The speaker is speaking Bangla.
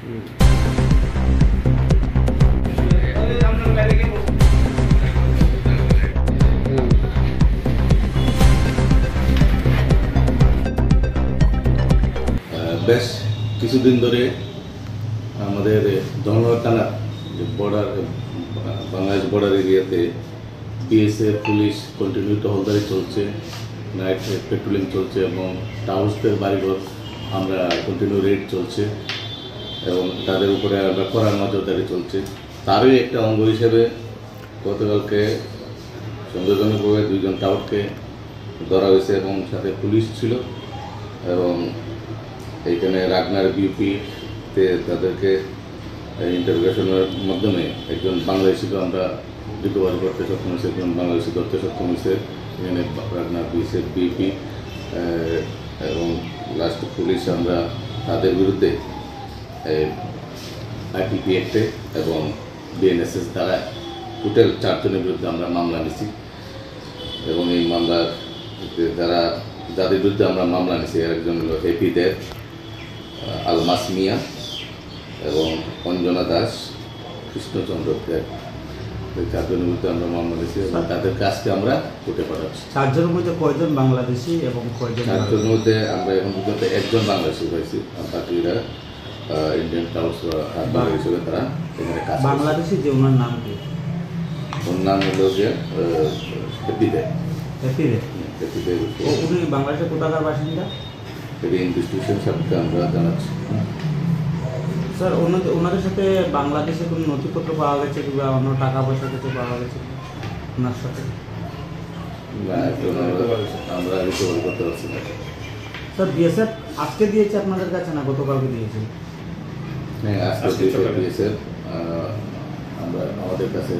বেশ কিছুদিন ধরে আমাদের ধনগড় থানা বর্ডার বাংলাদেশ বর্ডার এরিয়াতে বিএসএফ পুলিশ কন্টিনিউ টহলদারি চলছে, নাইট পেট্রোলিং চলছে এবং টাউনসদের বাড়িঘর আমরা কন্টিনিউ রেড চলছে এবং তাদের উপরে আমরা কড়া নজরদারি চলছে। তারই একটা অঙ্গ হিসেবে গতকালকে সন্দেহজনকভাবে 2 জন টাউটকে ধরা হয়েছে এবং সাথে পুলিশ ছিল এবং এইখানে রাগনার বিউপিতে তাদেরকে ইন্টারোগেশনের মাধ্যমে একজন বাংলাদেশিকে আমরা রিকভার করতে সক্ষম হয়েছে, একজন বাংলাদেশি ধরতে সক্ষম হয়েছে। এখানে রাগনার বিউপি এবং লাস্ট পুলিশ আমরা তাদের বিরুদ্ধে আইপিপি অ্যাক্টে এবং বিএনএসএস দ্বারা টোটাল 4 জনের বিরুদ্ধে আমরা মামলা নিছি এবং এই মামলার যাদের বিরুদ্ধে আমরা মামলা নিছি একজন হল হেপি দেব, আলমাস মিয়া এবং অঞ্জনা দাস, কৃষ্ণচন্দ্র দেব। এই 4 জনের বিরুদ্ধে আমরা মামলা নিয়েছি এবং তাদের কাজকে আমরা কোর্টে পাঠাচ্ছি। 4 জনের মধ্যে কয়জন বাংলাদেশি এবং কয়জন? 4 জনের মধ্যে আমরা এখন পর্যন্ত 1 জন বাংলাদেশি পাইছি, বাকিরা ইন্ডিয়ান টাউন্স হিসেবে তারা এখানে কাজ। বাংলাদেশি যে ওনার নাম কি? ওর নাম হলো যে হেপি দেব। হেপি দেব। হেপি দেব উনি বাংলাদেশের কোথাকার বাসিন্দা? এই ইনভেস্টিগেশন সাপেক্ষে আমরা জানাচ্ছি। স্যার ওনাদের সাথে বাংলাদেশে কোনো নথিপত্র পাওয়া গেছে কিংবা অন্য টাকা পয়সা কিছু পাওয়া গেছে ওনার সাথে? আমরা রিকভারি করতে পারছি না। স্যার বিএসএফ আজকে দিয়েছে আপনাদের কাছে না গতকালকে দিয়েছে? হ্যাঁ, আজকে দিয়েছে। আমরা আমাদের কাছে